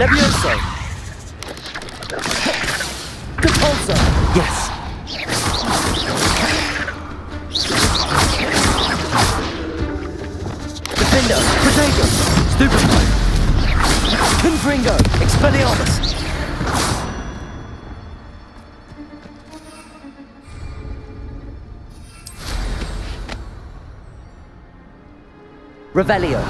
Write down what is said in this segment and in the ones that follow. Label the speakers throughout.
Speaker 1: Levioso! Capulso! Yes! Defendo! Protego! Stupefy! Confringo! Expelliarmus! Revelio!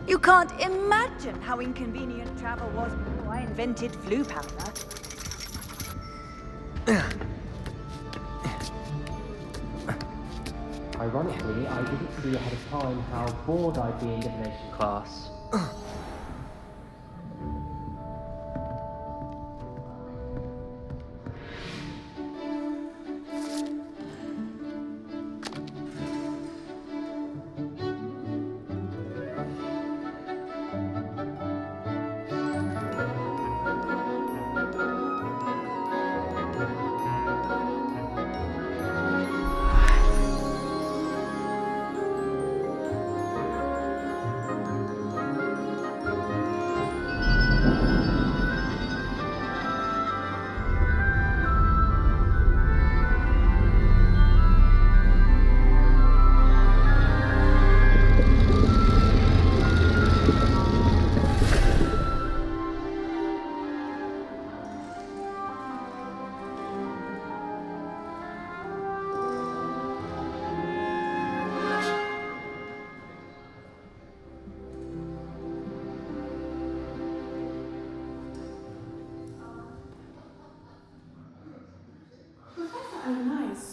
Speaker 2: You can't imagine how inconvenient travel was before I invented flu powder.
Speaker 3: Ironically, I didn't see ahead of time how bored I'd be in divination class.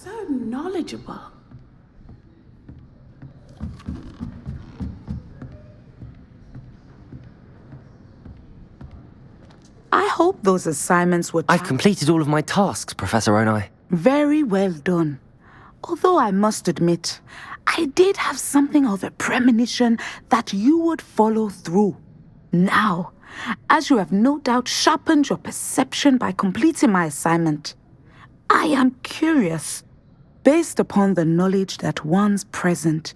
Speaker 4: So knowledgeable. I hope those assignments were...
Speaker 1: I've completed all of my tasks, Professor Onai.
Speaker 4: Very well done. Although I must admit, I did have something of a premonition that you would follow through. Now, as you have no doubt sharpened your perception by completing my assignment, I am curious. Based upon the knowledge that one's present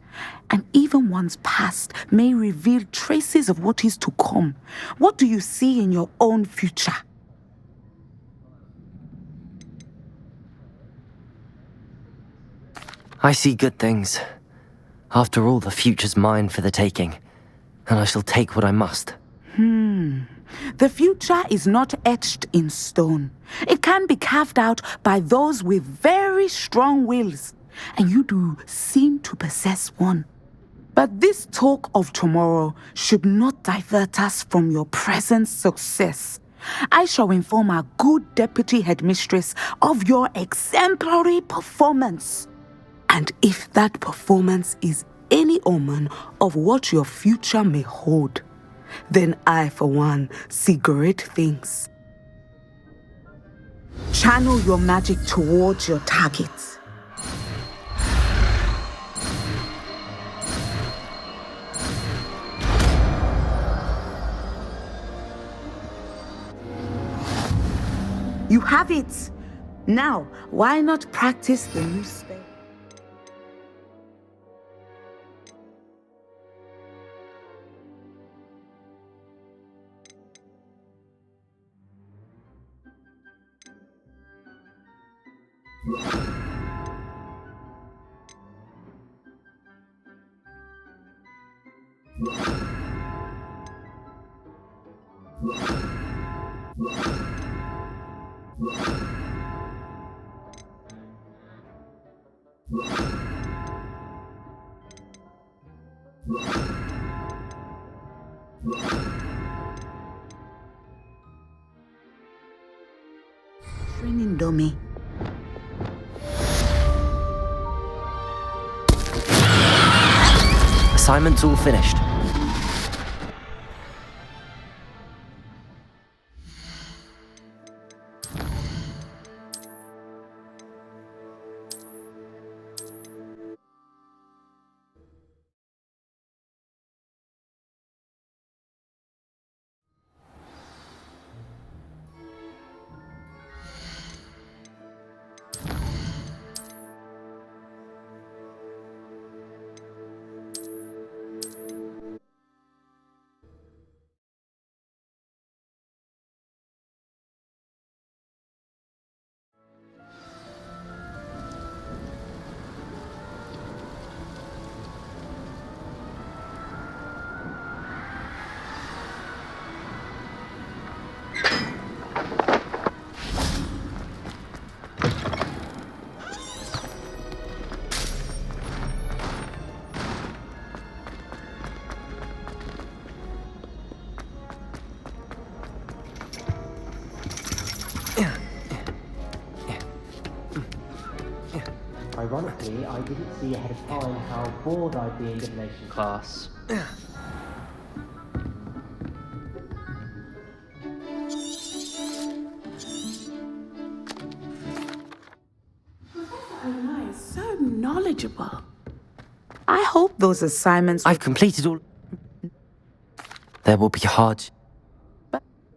Speaker 4: and even one's past may reveal traces of what is to come, what do you see in your own future?
Speaker 1: I see good things. After all, the future's mine for the taking, and I shall take what I must.
Speaker 4: The future is not etched in stone. It can be carved out by those with very strong wills, and you do seem to possess one. But this talk of tomorrow should not divert us from your present success. I shall inform our good deputy headmistress of your exemplary performance. And if that performance is any omen of what your future may hold, then I, for one, see great things. Channel your magic towards your targets. You have it! Now, why not practice the new spell? Training dummy.
Speaker 1: Assignment's all finished.
Speaker 3: Ironically, I didn't see ahead of time how bored I'd be in divination class.
Speaker 4: Professor Ona is so knowledgeable. I hope those assignments...
Speaker 1: I've completed all. There will be hard.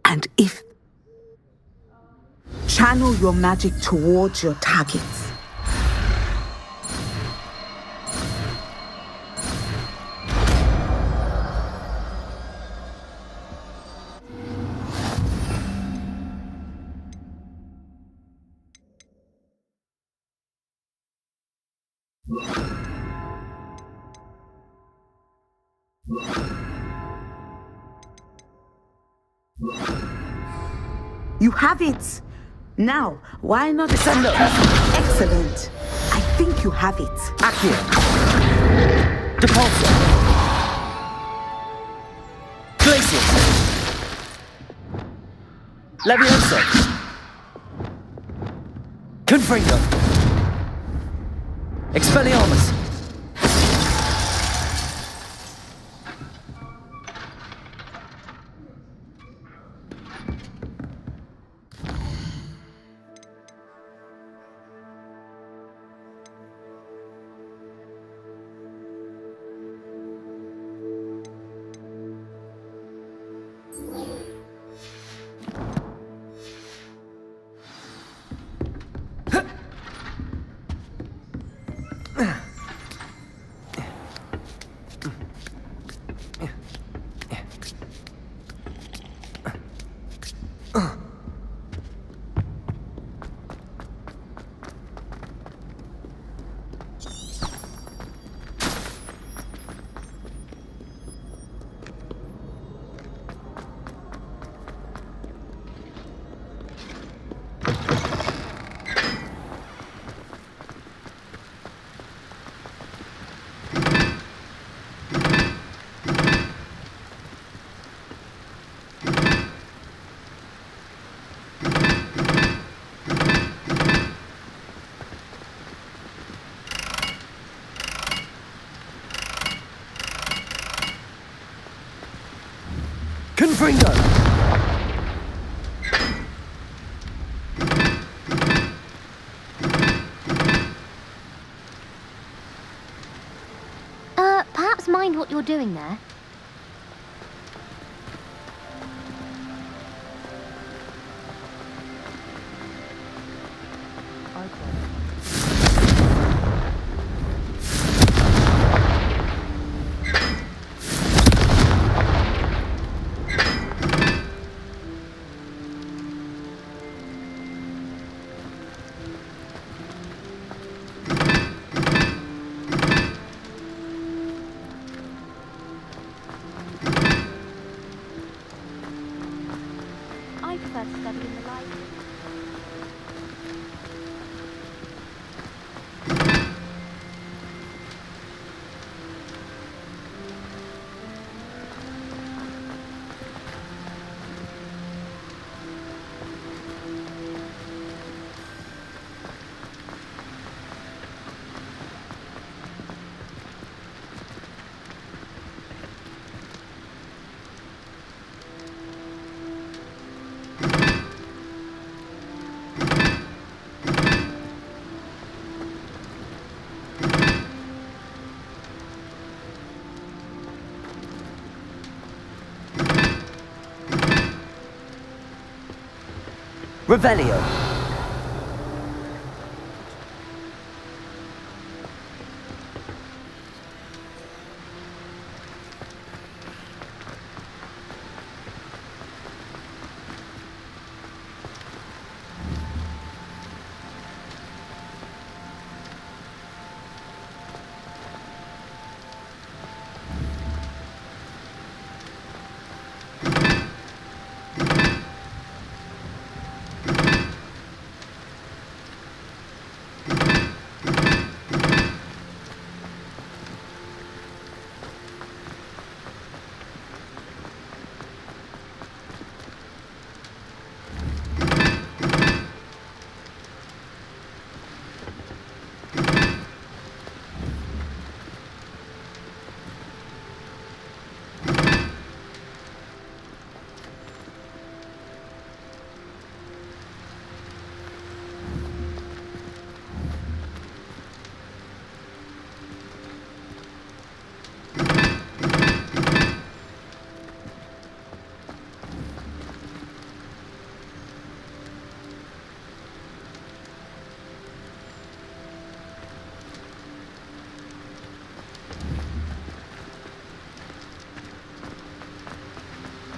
Speaker 4: And if... Channel your magic towards your targets. You have it! Now, why not...
Speaker 1: Descendo!
Speaker 4: Excellent! I think you have it.
Speaker 1: Accio! Depulso! Glacius! Levioso! Confringo! Expelliarmus! Confringo!
Speaker 5: Perhaps mind what you're doing there?
Speaker 1: Revelio.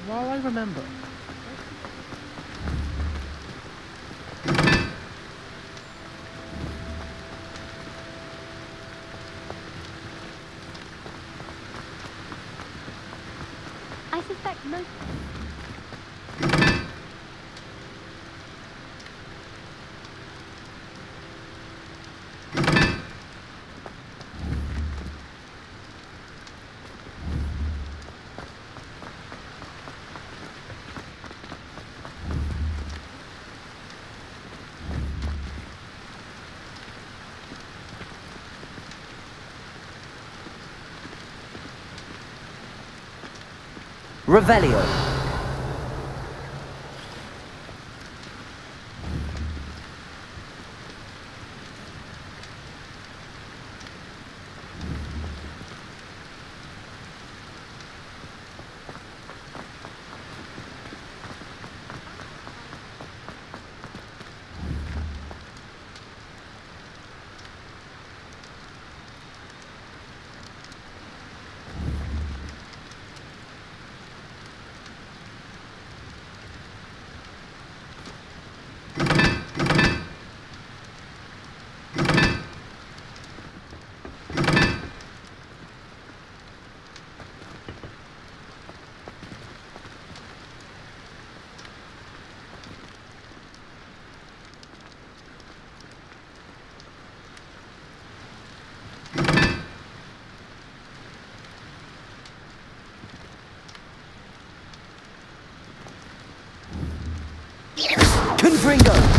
Speaker 3: While I remember,
Speaker 5: I suspect most...
Speaker 1: Revelio. Confringo.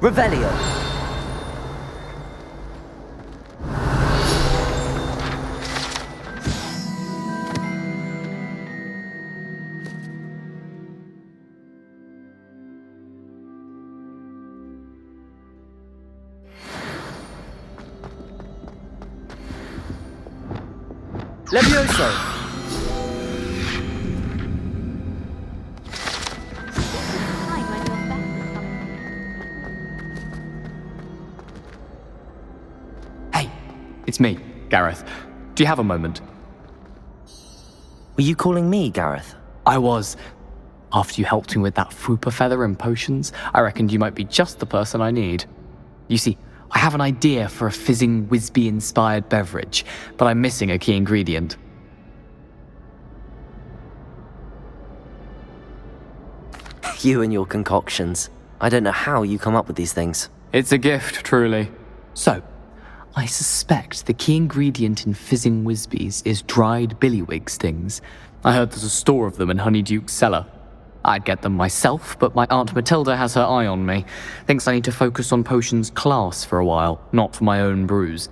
Speaker 1: Revelio. Levioso!
Speaker 5: Time when you're best at something.
Speaker 6: Hey, it's me, Gareth. Do you have a moment?
Speaker 1: Were you calling me, Gareth?
Speaker 6: I was. After you helped me with that Fupa feather and potions, I reckoned you might be just the person I need. You see, I have an idea for a fizzing Whizbee-inspired beverage, but I'm missing a key ingredient.
Speaker 1: You and your concoctions. I don't know how you come up with these things.
Speaker 6: It's a gift, truly. So, I suspect the key ingredient in fizzing Whizbees is dried billywig stings. I heard there's a store of them in Honeyduke's cellar. I'd get them myself, but my Aunt Matilda has her eye on me. Thinks I need to focus on potions class for a while, not for my own brews.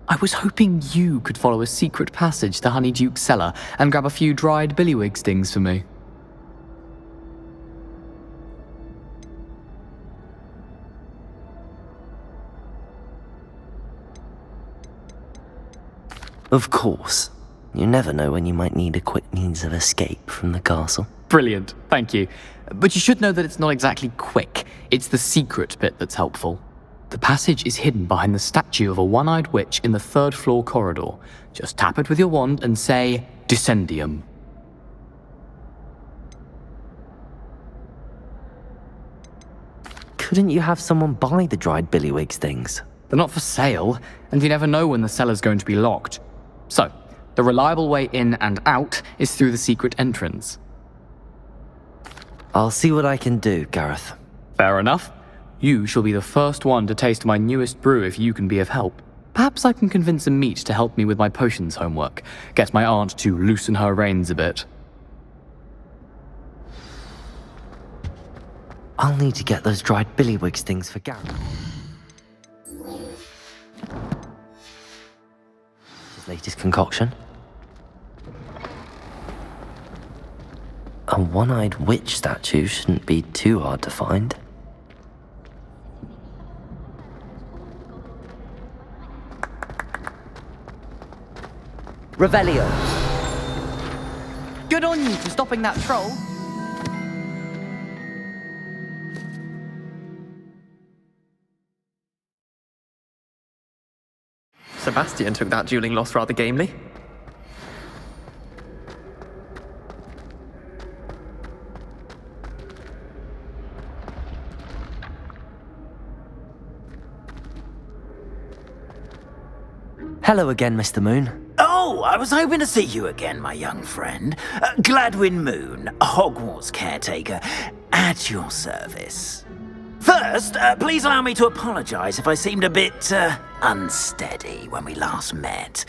Speaker 6: I was hoping you could follow a secret passage to Honeyduke's cellar and grab a few dried billywig stings for me.
Speaker 1: Of course. You never know when you might need a quick means of escape from the castle.
Speaker 6: Brilliant, thank you. But you should know that it's not exactly quick. It's the secret bit that's helpful. The passage is hidden behind the statue of a one-eyed witch in the third-floor corridor. Just tap it with your wand and say, Descendium.
Speaker 1: Couldn't you have someone buy the dried billywig things?
Speaker 6: They're not for sale, and you never know when the cellar's going to be locked. So, the reliable way in and out is through the secret entrance.
Speaker 1: I'll see what I can do, Gareth.
Speaker 6: Fair enough. You shall be the first one to taste my newest brew if you can be of help. Perhaps I can convince a meat to help me with my potions homework. Get my aunt to loosen her reins a bit.
Speaker 1: I'll need to get those dried billywig things for Gareth. His latest concoction. A one-eyed witch statue shouldn't be too hard to find. Revelio.
Speaker 7: Good on you for stopping that troll.
Speaker 8: Sebastian took that dueling loss rather gamely.
Speaker 1: Hello again, Mr. Moon.
Speaker 9: Oh, I was hoping to see you again, my young friend. Gladwin Moon, Hogwarts caretaker, at your service. First, please allow me to apologize if I seemed a bit, unsteady when we last met.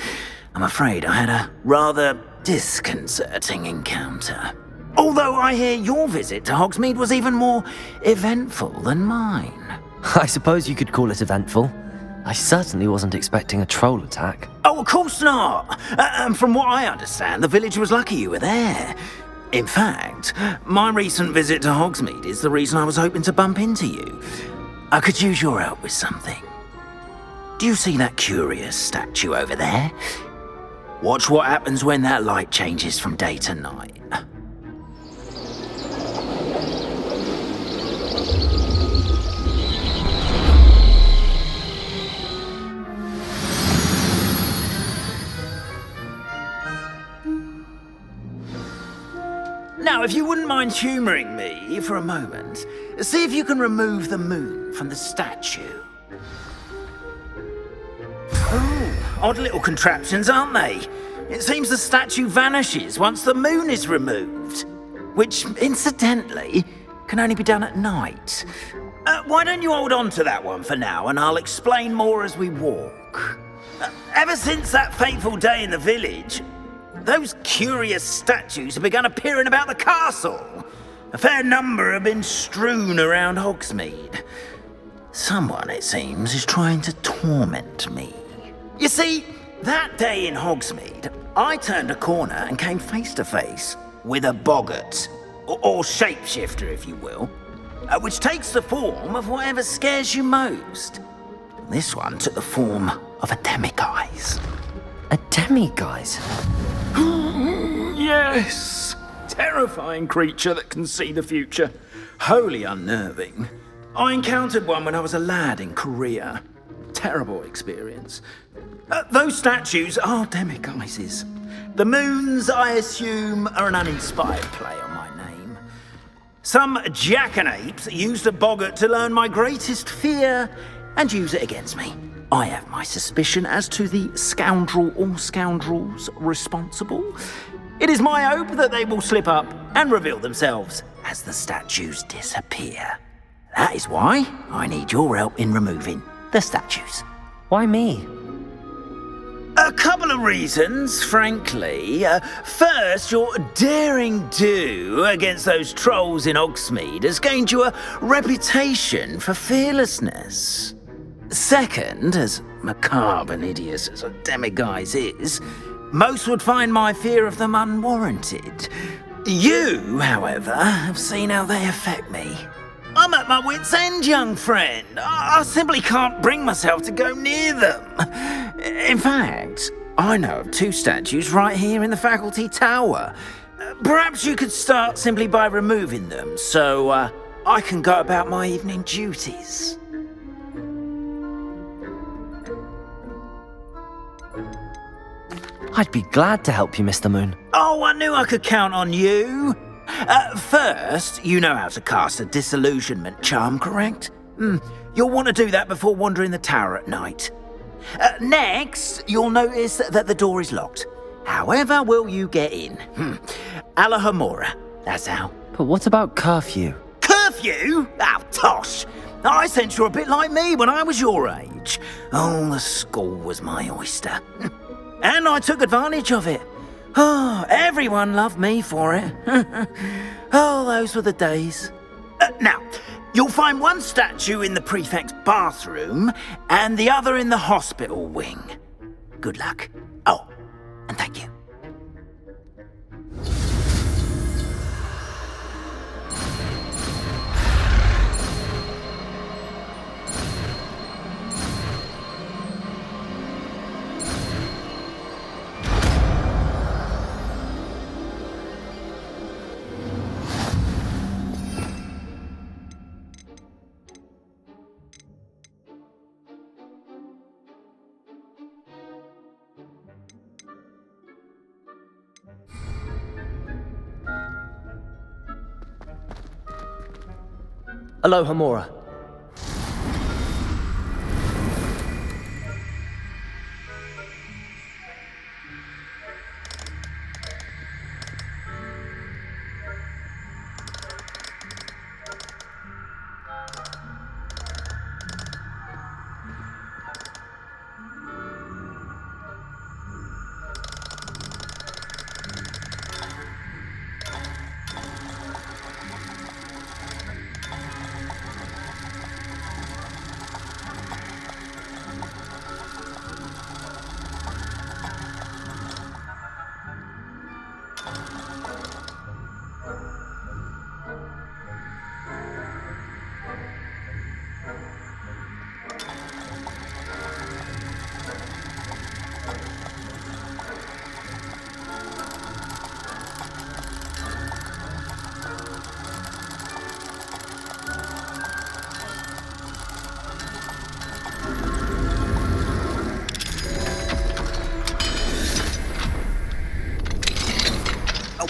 Speaker 9: I'm afraid I had a rather disconcerting encounter. Although I hear your visit to Hogsmeade was even more eventful than mine.
Speaker 1: I suppose you could call it eventful. I certainly wasn't expecting a troll attack.
Speaker 9: Oh, of course not. And from what I understand, the village was lucky you were there. In fact, my recent visit to Hogsmeade is the reason I was hoping to bump into you. I could use your help with something. Do you see that curious statue over there? Watch what happens when that light changes from day to night. Now, if you wouldn't mind humouring me for a moment, see if you can remove the moon from the statue. Oh, odd little contraptions, aren't they? It seems the statue vanishes once the moon is removed, which, incidentally, can only be done at night. Why don't you hold on to that one for now, and I'll explain more as we walk. Ever since that fateful day in the village, those curious statues have begun appearing about the castle. A fair number have been strewn around Hogsmeade. Someone, it seems, is trying to torment me. You see, that day in Hogsmeade, I turned a corner and came face to face with a boggart, or shapeshifter, if you will, which takes the form of whatever scares you most. This one took the form of a demiguise.
Speaker 1: A demiguise?
Speaker 9: Yes! Terrifying creature that can see the future. Wholly unnerving. I encountered one when I was a lad in Korea. Terrible experience. Those statues are demiguises. The moons, I assume, are an uninspired play on my name. Some jackanapes used a boggart to learn my greatest fear and use it against me. I have my suspicion as to the scoundrel or scoundrels responsible. It is my hope that they will slip up and reveal themselves as the statues disappear. That is why I need your help in removing the statues.
Speaker 1: Why me?
Speaker 9: A couple of reasons, frankly. First, your daring do against those trolls in Hogsmeade has gained you a reputation for fearlessness. Second, as macabre and hideous as a demiguise is, most would find my fear of them unwarranted. You, however, have seen how they affect me. I'm at my wit's end, young friend. I simply can't bring myself to go near them. In fact, I know of 2 statues right here in the faculty tower. Perhaps you could start simply by removing them, so I can go about my evening duties.
Speaker 1: I'd be glad to help you, Mr. Moon.
Speaker 9: Oh, I knew I could count on you. First, you know how to cast a disillusionment charm, correct? You'll want to do that before wandering the tower at night. Next, you'll notice that the door is locked. However will you get in? Alahomora, that's how.
Speaker 1: But what about curfew?
Speaker 9: Curfew? Oh, tosh. I sense you're a bit like me when I was your age. Oh, the school was my oyster. And I took advantage of it. Oh, everyone loved me for it. Oh, those were the days. Now, you'll find one statue in the prefect's bathroom and the other in the hospital wing. Good luck. Oh, and thank you.
Speaker 1: Alohomora.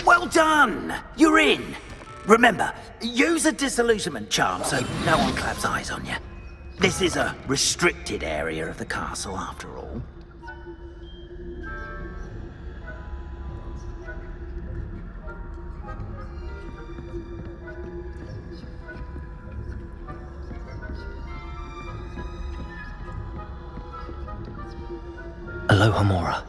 Speaker 9: Well done! You're in! Remember, use a disillusionment charm so no one claps eyes on you. This is a restricted area of the castle, after all.
Speaker 1: Alohomora.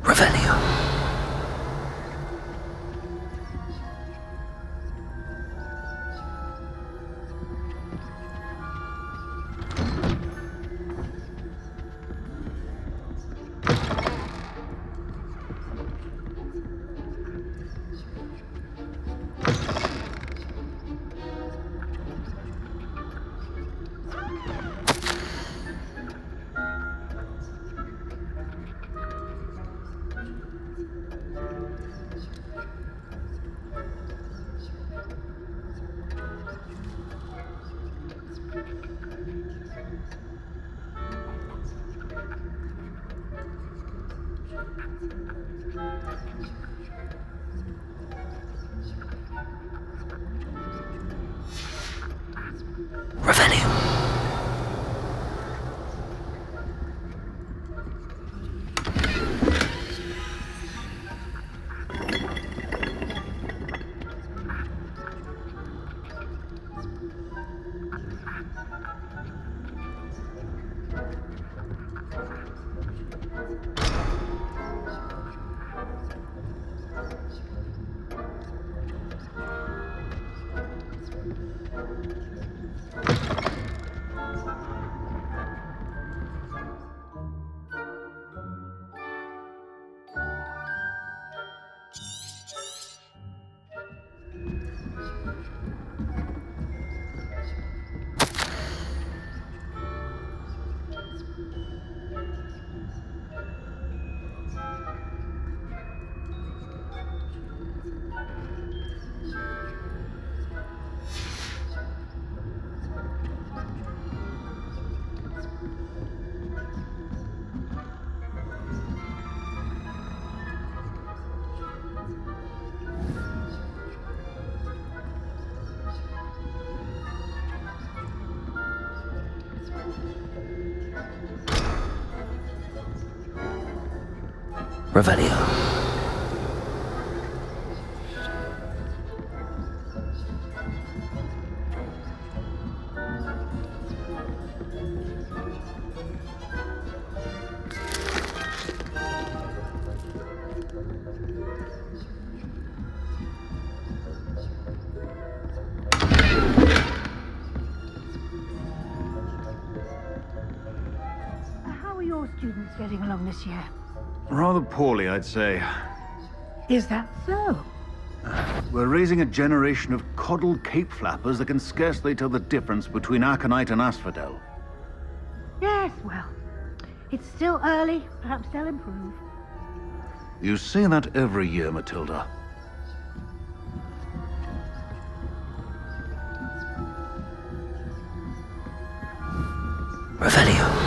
Speaker 1: Revelio. Revelio. Revelio. Revelio.
Speaker 2: How are your students getting along this year?
Speaker 7: Rather poorly, I'd say.
Speaker 2: Is that so?
Speaker 7: We're raising a generation of coddled cape flappers that can scarcely tell the difference between aconite and asphodel.
Speaker 2: Yes, well, it's still early. Perhaps they'll improve.
Speaker 7: You say that every year, Matilda.
Speaker 1: Revelio.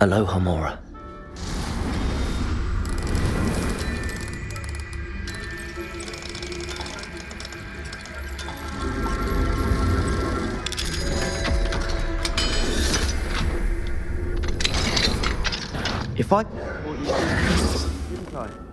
Speaker 1: Aloha Mora.
Speaker 10: If I... Didn't I?